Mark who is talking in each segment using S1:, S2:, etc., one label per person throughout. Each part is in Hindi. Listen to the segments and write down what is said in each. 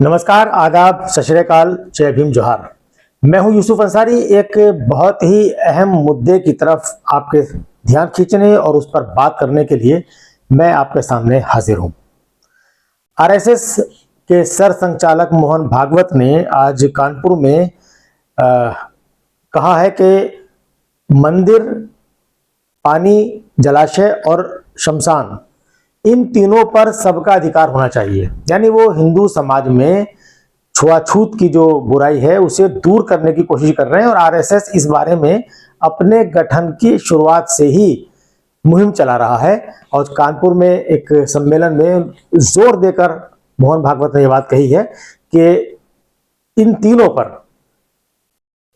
S1: नमस्कार, आदाब, सत श्री अकाल, जय भीम, जोहार। मैं हूं यूसुफ अंसारी। एक बहुत ही अहम मुद्दे की तरफ आपके ध्यान खींचने और उस पर बात करने के लिए मैं आपके सामने हाजिर हूं। आरएसएस के सर संचालक मोहन भागवत ने आज कानपुर में कहा है कि मंदिर, पानी, जलाशय और शमशान, इन तीनों पर सबका अधिकार होना चाहिए। यानी वो हिंदू समाज में छुआछूत की जो बुराई है उसे दूर करने की कोशिश कर रहे हैं और आरएसएस इस बारे में अपने गठन की शुरुआत से ही मुहिम चला रहा है। और कानपुर में एक सम्मेलन में जोर देकर मोहन भागवत ने यह बात कही है कि इन तीनों पर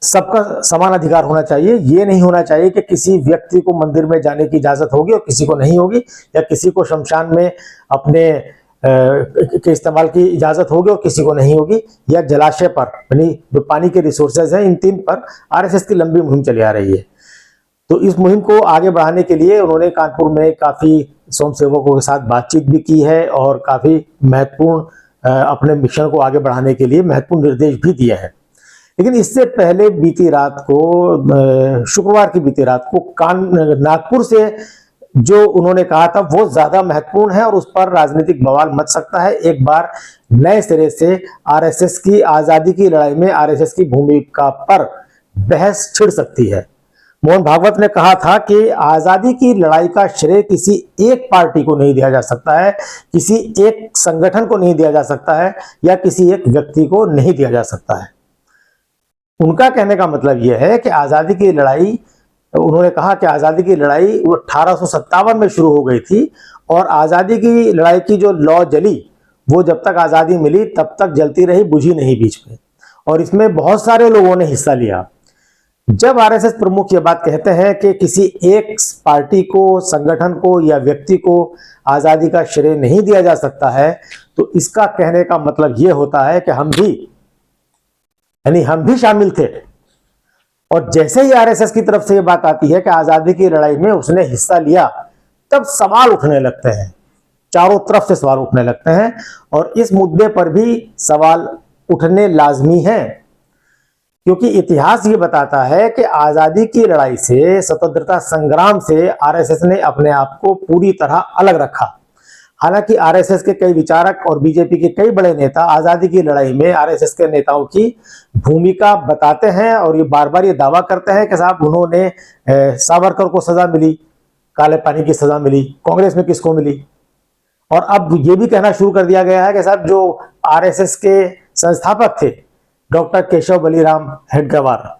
S1: सबका समान अधिकार होना चाहिए। ये नहीं होना चाहिए कि किसी व्यक्ति को मंदिर में जाने की इजाजत होगी और किसी को नहीं होगी, या किसी को शमशान में अपने के इस्तेमाल की इजाजत होगी और किसी को नहीं होगी, या जलाशय पर, यानी जो पानी के रिसोर्सेज हैं, इन तीन पर आरएसएस की लंबी मुहिम चली आ रही है। तो इस मुहिम को आगे बढ़ाने के लिए उन्होंने कानपुर में काफी स्वयंसेवकों के साथ बातचीत भी की है और काफी महत्वपूर्ण अपने मिशन को आगे बढ़ाने के लिए महत्वपूर्ण निर्देश भी दिए हैं। लेकिन इससे पहले बीती रात को, शुक्रवार की बीती रात को नागपुर से जो उन्होंने कहा था वो ज्यादा महत्वपूर्ण है और उस पर राजनीतिक बवाल मच सकता है। एक बार नए सिरे से आरएसएस की आजादी की लड़ाई में आरएसएस की भूमिका पर बहस छिड़ सकती है। मोहन भागवत ने कहा था कि आजादी की लड़ाई का श्रेय किसी एक पार्टी को नहीं दिया जा सकता है, किसी एक संगठन को नहीं दिया जा सकता है, या किसी एक व्यक्ति को नहीं दिया जा सकता है। उनका कहने का मतलब यह है कि आजादी की लड़ाई, उन्होंने कहा कि आजादी की लड़ाई वो 1857 में शुरू हो गई थी और आजादी की लड़ाई की जो लौ जली वो जब तक आजादी मिली तब तक जलती रही, बुझी नहीं बीच में, और इसमें बहुत सारे लोगों ने हिस्सा लिया। जब आरएसएस प्रमुख ये बात कहते हैं कि किसी एक पार्टी को, संगठन को या व्यक्ति को आजादी का श्रेय नहीं दिया जा सकता है, तो इसका कहने का मतलब यह होता है कि हम भी शामिल थे। और जैसे ही आरएसएस की तरफ से यह बात आती है कि आजादी की लड़ाई में उसने हिस्सा लिया, तब सवाल उठने लगते हैं, चारों तरफ से सवाल उठने लगते हैं। और इस मुद्दे पर भी सवाल उठने लाजमी है, क्योंकि इतिहास ये बताता है कि आजादी की लड़ाई से, स्वतंत्रता संग्राम से आरएसएस ने अपने आप को पूरी तरह अलग रखा। हालांकि आरएसएस के कई विचारक और बीजेपी के कई बड़े नेता आजादी की लड़ाई में आरएसएस के नेताओं की भूमिका बताते हैं और ये बार बार ये दावा करते हैं कि साहब उन्होंने सावरकर को सजा मिली, काले पानी की सजा मिली, कांग्रेस में किसको मिली। और अब ये भी कहना शुरू कर दिया गया है कि साहब जो आरएसएस के संस्थापक थे डॉक्टर केशव बलीराम हेडगेवार,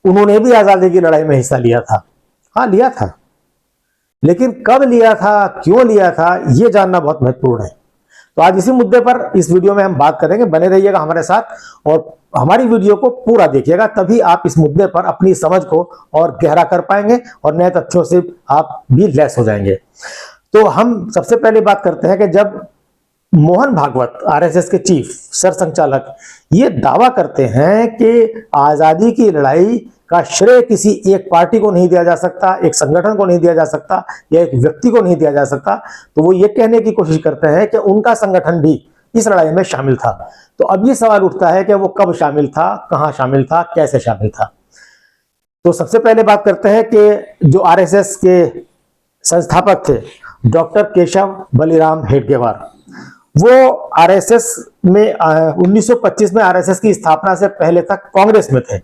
S1: उन्होंने भी आजादी की लड़ाई में हिस्सा लिया था। हाँ, लिया था, लेकिन कब लिया था, क्यों लिया था, यह जानना बहुत महत्वपूर्ण है। तो आज इसी मुद्दे पर इस वीडियो में हम बात करेंगे। बने रहिएगा हमारे साथ और हमारी वीडियो को पूरा देखिएगा, तभी आप इस मुद्दे पर अपनी समझ को और गहरा कर पाएंगे और नए तथ्यों से आप भी लैस हो जाएंगे। तो हम सबसे पहले बात करते हैं कि जब मोहन भागवत, आरएसएस के चीफ, सर संचालक, ये दावा करते हैं कि आजादी की लड़ाई का श्रेय किसी एक पार्टी को नहीं दिया जा सकता, एक संगठन को नहीं दिया जा सकता, या एक व्यक्ति को नहीं दिया जा सकता, तो वो ये कहने की कोशिश करते हैं कि उनका संगठन भी इस लड़ाई में शामिल था। तो अब ये सवाल उठता है कि वो कब शामिल था, कहां शामिल था, कैसे शामिल था। तो सबसे पहले बात करते हैं कि जो आरएसएस के संस्थापक थे डॉक्टर केशव बलीराम हेडगेवार, वो आरएसएस में 1925 में आरएसएस की स्थापना से पहले तक कांग्रेस में थे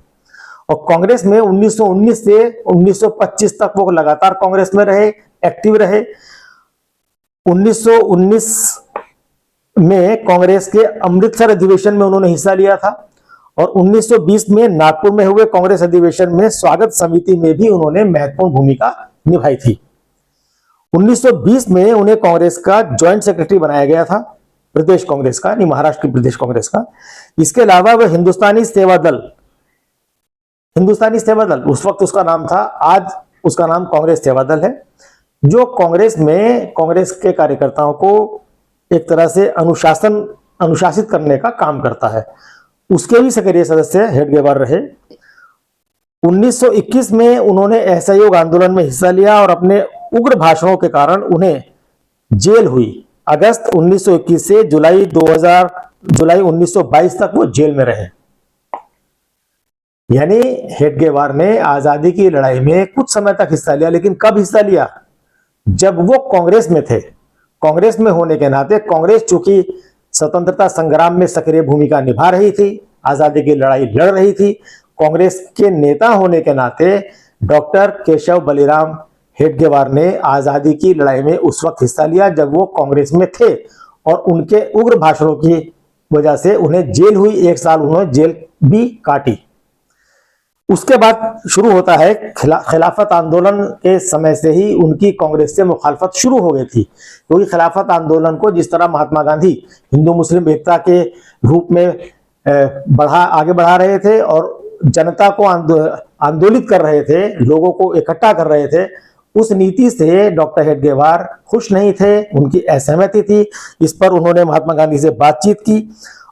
S1: और कांग्रेस में 1919 से 1925 तक वो लगातार कांग्रेस में रहे, एक्टिव रहे। 1919 में कांग्रेस के अमृतसर अधिवेशन में उन्होंने हिस्सा लिया था और 1920 में नागपुर में हुए कांग्रेस अधिवेशन में स्वागत समिति में भी उन्होंने महत्वपूर्ण भूमिका निभाई थी। 1920 में उन्हें कांग्रेस का ज्वाइंट सेक्रेटरी बनाया गया था, प्रदेश कांग्रेस का, नहीं महाराष्ट्र की प्रदेश कांग्रेस का। इसके अलावा वह हिंदुस्तानी सेवा दल, उस वक्त उसका नाम था, आज उसका नाम कांग्रेस सेवा दल है, जो कांग्रेस में कांग्रेस के कार्यकर्ताओं को एक तरह से अनुशासित करने का काम करता है, उसके भी सक्रिय सदस्य हेडगेवार रहे। 1921 में उन्होंने असहयोग आंदोलन में हिस्सा लिया और अपने उग्र भाषणों के कारण उन्हें जेल हुई। अगस्त 1921 से जुलाई 2000 जुलाई 1922 तक वो जेल में रहे। यानी हेडगेवार ने आजादी की लड़ाई में कुछ समय तक हिस्सा लिया, लेकिन कब हिस्सा लिया? जब वो कांग्रेस में थे। कांग्रेस में होने के नाते कांग्रेस चूंकि स्वतंत्रता संग्राम में सक्रिय भूमिका निभा रही थी, आजादी की लड़ाई लड़ रही थी, कांग्रेस के नेता होने के नाते डॉक्टर केशव बलिराम हेडगेवार ने आजादी की लड़ाई में उस वक्त हिस्सा लिया जब वो कांग्रेस में थे, और उनके उग्र भाषणों की वजह से उन्हें जेल हुई। 1 साल उन्होंने जेल भी काटी। उसके बाद शुरू होता है खिलाफत आंदोलन के समय से ही उनकी कांग्रेस से मुखालफत शुरू हो गई थी, क्योंकि खिलाफत आंदोलन को जिस तरह महात्मा गांधी हिंदू मुस्लिम एकता के रूप में आगे बढ़ा रहे थे और जनता को आंदोलित कर रहे थे, लोगों को इकट्ठा कर रहे थे, उस नीति से डॉक्टर हेडगेवार खुश नहीं थे, उनकी असहमति थी। इस पर उन्होंने महात्मा गांधी से बातचीत की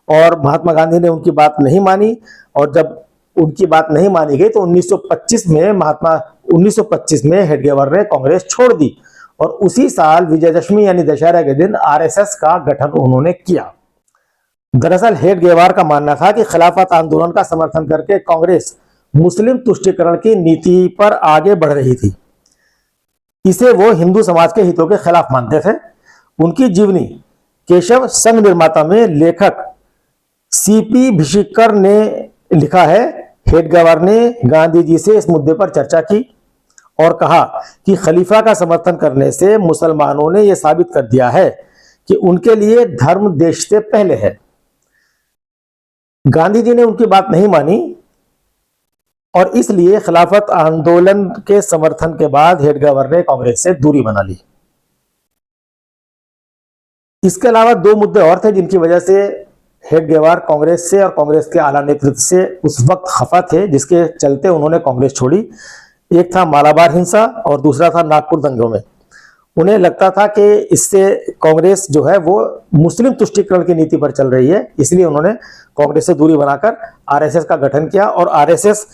S1: और महात्मा गांधी ने उनकी बात नहीं मानी, और जब उनकी बात नहीं मानी गई तो 1925 में हेडगेवार ने कांग्रेस छोड़ दी, और उसी साल विजयदशमी यानी दशहरा के दिन आरएसएस का गठन उन्होंने किया। दरअसल हेडगेवार का मानना था कि खिलाफत आंदोलन का समर्थन करके कांग्रेस मुस्लिम तुष्टीकरण की नीति पर आगे बढ़ रही थी। इसे वो हिंदू समाज के हितों के खिलाफ मानते थे। उनकी जीवनी केशव संघ निर्माता में लेखक सीपी भिशिकर ने लिखा है। हेडगेवार ने गांधी जी से इस मुद्दे पर चर्चा की और कहा कि खलीफा का समर्थन करने से मुसलमानों ने यह साबित कर दिया है कि उनके लिए धर्म देश से पहले है। गांधी जी ने उनकी बात नहीं मानी और इसलिए खिलाफत आंदोलन के समर्थन के बाद हेडगेवार ने कांग्रेस से दूरी बना ली। इसके अलावा 2 मुद्दे और थे जिनकी वजह से हेडगेवार कांग्रेस से और कांग्रेस के आला नेतृत्व से उस वक्त खफा थे, जिसके चलते उन्होंने कांग्रेस छोड़ी। एक था मालाबार हिंसा और दूसरा था नागपुर दंगों में। उन्हें लगता था कि इससे कांग्रेस जो है वो मुस्लिम तुष्टीकरण की नीति पर चल रही है, इसलिए उन्होंने कांग्रेस से दूरी बनाकर आरएसएस का गठन किया। और आरएसएस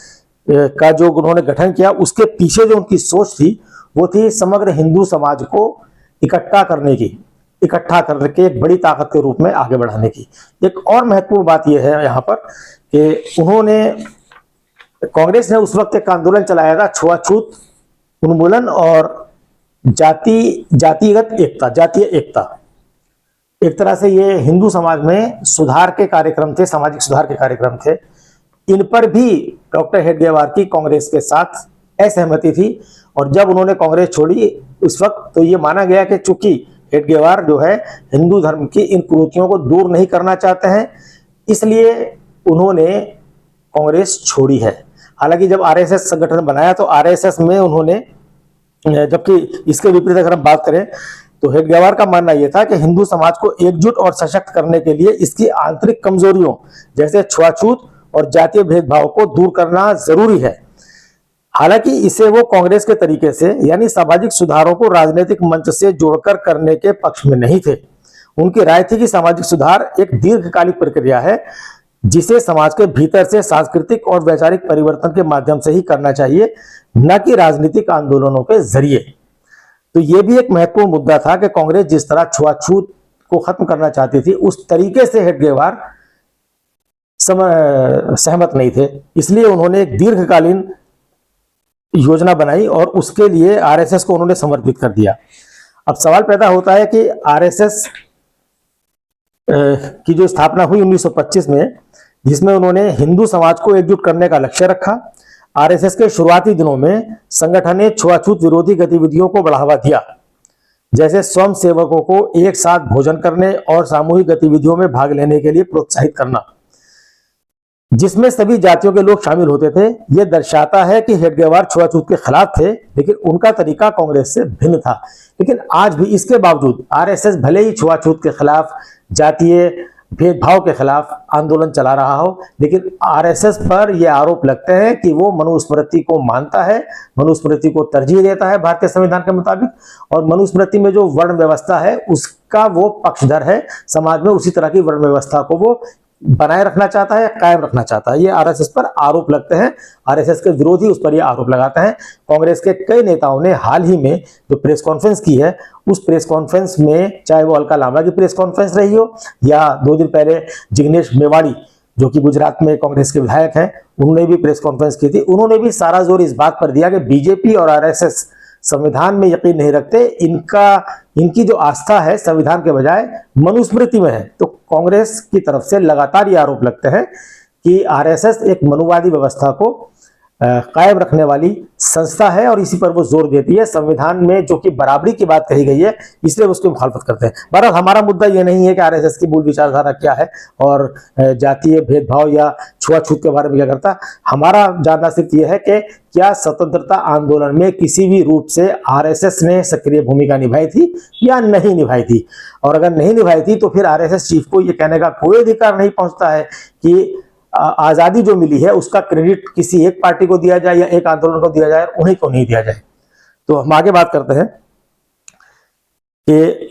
S1: का जो उन्होंने गठन किया उसके पीछे जो उनकी सोच थी वो थी समग्र हिंदू समाज को इकट्ठा करके एक बड़ी ताकत के रूप में आगे बढ़ाने की। एक और महत्वपूर्ण बात यह है यहाँ पर कि कांग्रेस ने उस वक्त एक आंदोलन चलाया था, छुआछूत उन्मूलन और जातीय एकता। एक तरह से ये हिंदू समाज में सुधार के कार्यक्रम थे, सामाजिक सुधार के कार्यक्रम थे। इन पर भी डॉक्टर हेडगेवार की कांग्रेस के साथ असहमति थी, और जब उन्होंने कांग्रेस छोड़ी उस वक्त तो ये माना गया कि चूंकि हेडगेवार जो है हिंदू धर्म की इन कुरीतियों को दूर नहीं करना चाहते हैं, इसलिए उन्होंने कांग्रेस छोड़ी है। हालांकि जब आरएसएस संगठन बनाया तो आरएसएस में उन्होंने, जबकि इसके विपरीत अगर हम बात करें तो हेडगेवार का मानना यह था कि हिंदू समाज को एकजुट और सशक्त करने के लिए इसकी आंतरिक कमजोरियों जैसे छुआछूत और जातीय भेदभाव को दूर करना जरूरी है। हालांकि इसे वो कांग्रेस के तरीके से यानी सामाजिक सुधारों को राजनीतिक मंच से जोड़कर करने के पक्ष में नहीं थे। उनकी राय थी कि सामाजिक सुधार एक दीर्घकालिक प्रक्रिया है जिसे समाज के भीतर से सांस्कृतिक और वैचारिक परिवर्तन के माध्यम से ही करना चाहिए, न कि राजनीतिक आंदोलनों के जरिए। तो यह भी एक महत्वपूर्ण मुद्दा था कि कांग्रेस जिस तरह छुआछूत को खत्म करना चाहती थी उस तरीके से हेडगेवार सहमत नहीं थे, इसलिए उन्होंने एक दीर्घकालीन योजना बनाई और उसके लिए आरएसएस को उन्होंने समर्पित कर दिया। अब सवाल पैदा होता है कि आरएसएस की जो स्थापना हुई 1925 में, जिसमें उन्होंने हिंदू समाज को एकजुट करने का लक्ष्य रखा। आरएसएस के शुरुआती दिनों में संगठन ने छुआछूत विरोधी गतिविधियों को बढ़ावा दिया, जैसे स्वयं सेवकों को एक साथ भोजन करने और सामूहिक गतिविधियों में भाग लेने के लिए प्रोत्साहित करना, जिसमें सभी जातियों के लोग शामिल होते थे। यह दर्शाता है कि हेडगेवार छुआछूत के खिलाफ थे, लेकिन उनका तरीका कांग्रेस से भिन्न था। लेकिन आज भी इसके बावजूद आरएसएस भले ही छुआछूत के खिलाफ, जातीय भेदभाव के खिलाफ आंदोलन चला रहा हो, लेकिन आरएसएस पर यह आरोप लगते हैं कि वो मनुस्मृति को मानता है, मनुस्मृति को तरजीह देता है भारतीय संविधान के मुताबिक, और मनुस्मृति में जो वर्ण व्यवस्था है उसका वो पक्षधर है। समाज में उसी तरह की वर्ण व्यवस्था को वो बनाए रखना चाहता है, कायम रखना चाहता है। ये आरएसएस पर आरोप लगते हैं, आरएसएस के विरोधी उस पर ये आरोप लगाते हैं। कांग्रेस के कई नेताओं ने हाल ही में जो प्रेस कॉन्फ्रेंस की है, उस प्रेस कॉन्फ्रेंस में, चाहे वो अलका लांबा की प्रेस कॉन्फ्रेंस रही हो या 2 दिन पहले जिग्नेश मेवाड़ी जो कि गुजरात में कांग्रेस के विधायक हैं, उन्होंने भी प्रेस कॉन्फ्रेंस की थी। उन्होंने भी सारा जोर इस बात पर दिया कि बीजेपी और आरएसएस संविधान में यकीन नहीं रखते, इनकी जो आस्था है संविधान के बजाय मनुस्मृति में है। तो कांग्रेस की तरफ से लगातार ये आरोप लगते हैं कि आरएसएस एक मनुवादी व्यवस्था को कायम रखने वाली संस्था है और इसी पर वो जोर देती है। संविधान में जो कि बराबरी की बात कही गई है, इसलिए उसकी मुखालफत करते हैं। बहरहाल हमारा मुद्दा ये नहीं है कि आरएसएस की मूल विचारधारा क्या है और जातीय भेदभाव या छुआछूत के बारे में क्या करता। हमारा जानना सिर्फ ये है कि क्या स्वतंत्रता आंदोलन में किसी भी रूप से आरएसएस ने सक्रिय भूमिका निभाई थी या नहीं निभाई थी, और अगर नहीं निभाई थी तो फिर आरएसएस चीफ को ये कहने का कोई अधिकार नहीं पहुंचता है कि आजादी जो मिली है उसका क्रेडिट किसी एक पार्टी को दिया जाए या एक आंदोलन को दिया जाए, उन्हीं को नहीं दिया जाए। तो हम आगे बात करते हैं कि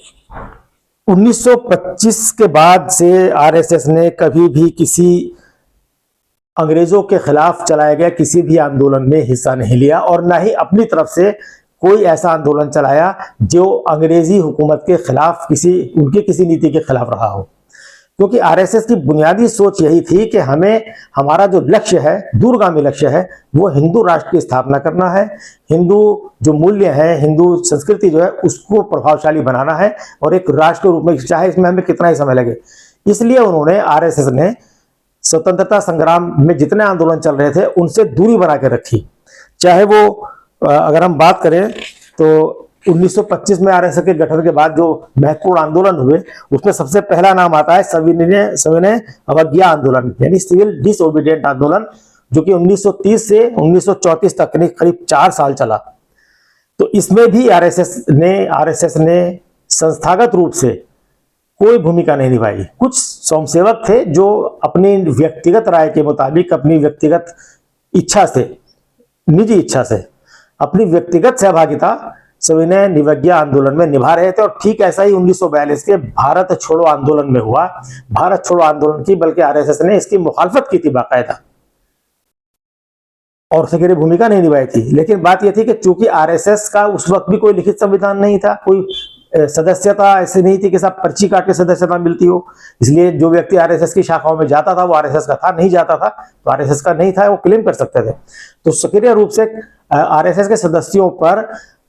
S1: 1925 के बाद से आरएसएस ने कभी भी किसी अंग्रेजों के खिलाफ चलाए गए किसी भी आंदोलन में हिस्सा नहीं लिया और ना ही अपनी तरफ से कोई ऐसा आंदोलन चलाया जो अंग्रेजी हुकूमत के खिलाफ उनकी किसी नीति के खिलाफ रहा हो। क्योंकि आरएसएस की बुनियादी सोच यही थी कि हमारा जो लक्ष्य है, दूरगामी लक्ष्य है, वो हिंदू राष्ट्र की स्थापना करना है। हिंदू जो मूल्य है, हिंदू संस्कृति जो है, उसको प्रभावशाली बनाना है और एक राष्ट्र के रूप में, चाहे इसमें हमें कितना ही समय लगे। इसलिए उन्होंने, आरएसएस ने स्वतंत्रता संग्राम में जितने आंदोलन चल रहे थे उनसे दूरी बना के रखी। चाहे वो अगर हम बात करें तो 1925 में आरएसएस के गठन के बाद जो महत्वपूर्ण आंदोलन हुए, उसमें सबसे पहला नाम आता है सविनय अवज्ञा आंदोलन, यानी सिविल डिसओबीडिएंट आंदोलन, जो कि 1930 से 1934 तक करीब 4 साल चला। तो इसमें भी आरएसएस ने संस्थागत रूप से कोई भूमिका नहीं निभाई। कुछ स्वयंसेवक थे जो अपनी व्यक्तिगत राय के मुताबिक, अपनी व्यक्तिगत इच्छा से, निजी इच्छा से, अपनी व्यक्तिगत सहभागिता सविनय अवज्ञा आंदोलन में निभा रहे थे। और ठीक ऐसा ही 1942 के भारत छोड़ो आंदोलन में हुआ। भारत छोड़ो आंदोलन की, बल्कि आरएसएस ने इसकी मुखालफत की थी बाकायदा और सक्रिय भूमिका नहीं निभाई थी। लेकिन बात यह थी कि चूंकि आरएसएस का उस वक्त भी कोई लिखित संविधान नहीं था, कोई सदस्यता ऐसी नहीं थी कि सब पर्ची काट के सदस्यता मिलती हो, इसलिए जो व्यक्ति आरएसएस की शाखाओं में जाता था वो आरएसएस का था, नहीं जाता था तो आरएसएस का नहीं था, वो क्लेम कर सकते थे। तो सक्रिय रूप से आरएसएस के सदस्यों पर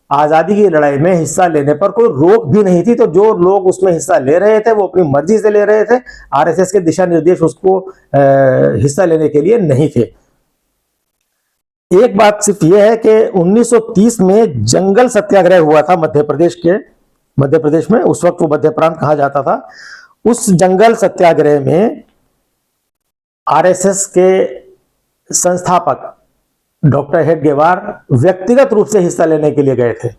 S1: आजादी की लड़ाई में हिस्सा लेने पर कोई रोक भी नहीं थी। तो जो लोग उसमें हिस्सा ले रहे थे वो अपनी मर्जी से ले रहे थे, आरएसएस के दिशा निर्देश उसको हिस्सा लेने के लिए नहीं थे। एक बात सिर्फ यह है कि 1930 में जंगल सत्याग्रह हुआ था मध्य प्रदेश में, उस वक्त वो मध्य प्रांत कहा जाता था। उस जंगल सत्याग्रह में आरएसएस के संस्थापक डॉक्टर हेडगेवार व्यक्तिगत रूप से हिस्सा लेने के लिए गए थे।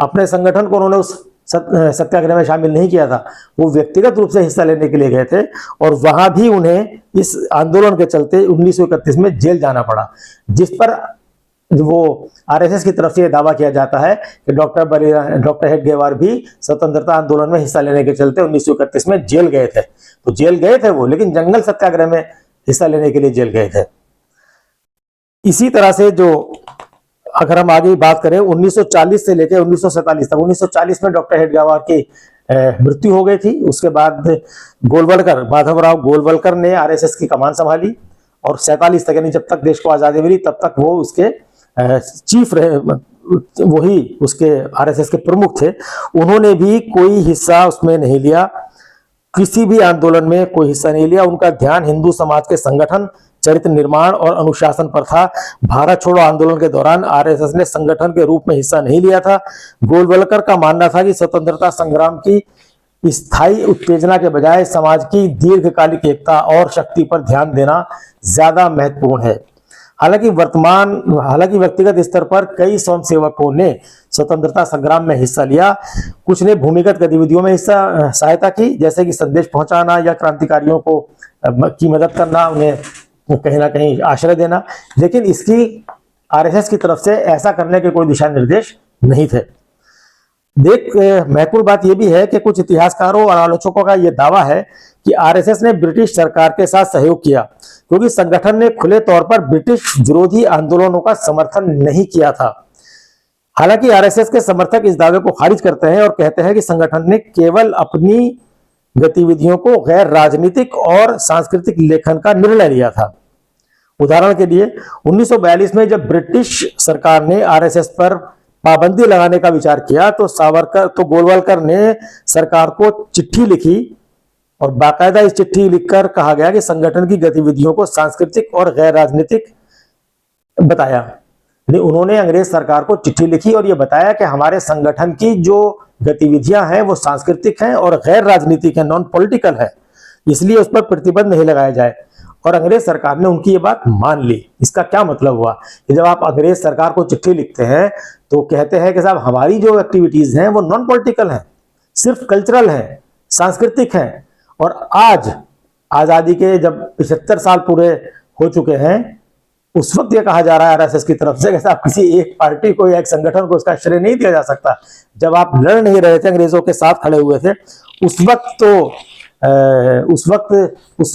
S1: अपने संगठन को उन्होंने उस सत्याग्रह में शामिल नहीं किया था, वो व्यक्तिगत रूप से हिस्सा लेने के लिए गए थे और वहां भी उन्हें इस आंदोलन के चलते 1931 में जेल जाना पड़ा, जिस पर वो आरएसएस की तरफ से दावा किया जाता है कि डॉक्टर हेडगेवार भी स्वतंत्रता आंदोलन में हिस्सा लेने के चलते 1931 में जेल गए थे। तो जेल गए थे वो, लेकिन जंगल सत्याग्रह में हिस्सा लेने के लिए जेल गए थे। इसी तरह से जो अगर हम आगे बात करें 1940 से लेकर 1947 तक, 1940 में डॉक्टर हेडगेवार की मृत्यु हो गई थी। उसके बाद माधवराव गोलवलकर ने आरएसएस की कमान संभाली और 47 तक, यानी जब तक देश को आजादी मिली तब तक वो उसके चीफ रहे, वही उसके आरएसएस के प्रमुख थे। उन्होंने भी कोई हिस्सा उसमें नहीं लिया, किसी भी आंदोलन में कोई हिस्सा नहीं लिया। उनका ध्यान हिंदू समाज के संगठन, चरित्र निर्माण और अनुशासन पर था। भारत छोड़ो आंदोलन के दौरान आरएसएस ने संगठन के रूप में हिस्सा नहीं लिया था। गोलवलकर का मानना था कि स्वतंत्रता संग्राम की स्थायी उत्तेजना के बजाय समाज की दीर्घकालिक एकता और शक्ति पर ध्यान देना ज्यादा महत्वपूर्ण है। हालांकि व्यक्तिगत स्तर पर कई स्वयंसेवकों ने स्वतंत्रता संग्राम में हिस्सा लिया। कुछ ने भूमिगत गतिविधियों में सहायता की, जैसे कि संदेश पहुंचाना या क्रांतिकारियों की मदद करना, उन्हें कहीं ना कहीं आश्रय देना, लेकिन इसकी आरएसएस की तरफ से ऐसा करने के कोई दिशा निर्देश नहीं थे। महत्वपूर्ण बात यह भी है कि कुछ इतिहासकारों और आलोचकों का यह दावा है कि आरएसएस ने ब्रिटिश सरकार के साथ सहयोग किया, क्योंकि संगठन ने खुले तौर पर ब्रिटिश विरोधी आंदोलनों का समर्थन नहीं किया था। हालांकि आरएसएस के समर्थक इस दावे को खारिज करते हैं और कहते हैं कि संगठन ने केवल अपनी गतिविधियों को गैर राजनीतिक और सांस्कृतिक लेखन का निर्णय लिया था। उदाहरण के लिए 1942 में जब ब्रिटिश सरकार ने आरएसएस पर पाबंदी लगाने का विचार किया तो गोलवलकर ने सरकार को चिट्ठी लिखी और बाकायदा इस चिट्ठी लिखकर कहा गया कि संगठन की गतिविधियों को सांस्कृतिक और गैर राजनीतिक बताया। उन्होंने अंग्रेज सरकार को चिट्ठी लिखी और यह बताया कि हमारे संगठन की जो गतिविधियां हैं वो सांस्कृतिक हैं और गैर राजनीतिक है, नॉन पॉलिटिकल है, इसलिए उस पर प्रतिबंध नहीं लगाया जाए। और अंग्रेज सरकार ने उनकी ये बात मान ली। इसका क्या मतलब हुआ कि जब आप अंग्रेज सरकार को चिट्ठी लिखते हैं तो कहते हैं कि साहब हमारी जो एक्टिविटीज हैं वो नॉन पॉलिटिकल हैं, सिर्फ कल्चरल हैं, सांस्कृतिक हैं। और आज आजादी के जब 75 साल पूरे हो चुके हैं, उस वक्त ये कहा जा रहा है आरएसएस की तरफ से कि साहब किसी एक पार्टी को या एक संगठन को उसका श्रेय नहीं दिया जा सकता। जब आप लड़ नहीं रहे थे, अंग्रेजों के साथ खड़े हुए थे, उस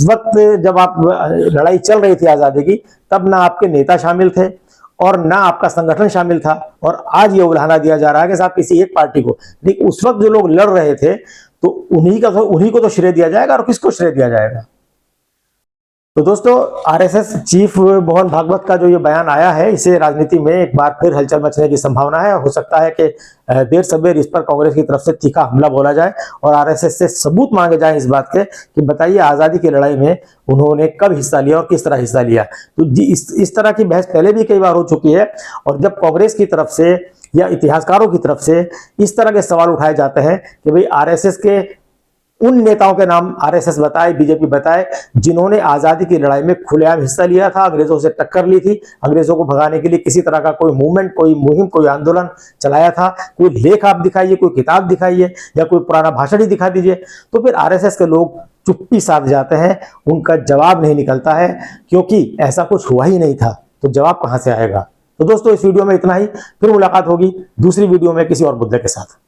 S1: वक्त जब आप लड़ाई चल रही थी आजादी की, तब ना आपके नेता शामिल थे और ना आपका संगठन शामिल था। और आज ये उल्हाना दिया जा रहा है कि साहब किसी एक पार्टी को, लेकिन उस वक्त जो लोग लड़ रहे थे तो उन्हीं को तो श्रेय दिया जाएगा। और किसको श्रेय दिया जाएगा? तो दोस्तों, आरएसएस चीफ मोहन भागवत का जो ये बयान आया है, इसे राजनीति में एक बार फिर हलचल मचने की संभावना है। हो सकता है कि देर सवेर इस पर कांग्रेस की तरफ से तीखा हमला बोला जाए और आरएसएस से सबूत मांगे जाए इस बात के कि बताइए आजादी की लड़ाई में उन्होंने कब हिस्सा लिया और किस तरह हिस्सा लिया। तो इस तरह की बहस पहले भी कई बार हो चुकी है। और जब कांग्रेस की तरफ से या इतिहासकारों की तरफ से इस तरह के सवाल उठाए जाते हैं कि भाई आरएसएस के उन नेताओं के नाम आरएसएस बताए, बीजेपी बताए, जिन्होंने आजादी की लड़ाई में खुलेआम हिस्सा लिया था, अंग्रेजों से टक्कर ली थी, अंग्रेजों को भगाने के लिए किसी तरह का कोई मूवमेंट, कोई मुहिम, कोई आंदोलन चलाया था, कोई लेख आप दिखाइए, कोई किताब दिखाइए या कोई पुराना भाषण ही दिखा दीजिए, तो फिर आरएसएस के लोग चुप्पी साध जाते हैं, उनका जवाब नहीं निकलता है, क्योंकि ऐसा कुछ हुआ ही नहीं था। तो जवाब कहां से आएगा? तो दोस्तों, इस वीडियो में इतना ही। फिर मुलाकात होगी दूसरी वीडियो में किसी और मुद्दे के साथ।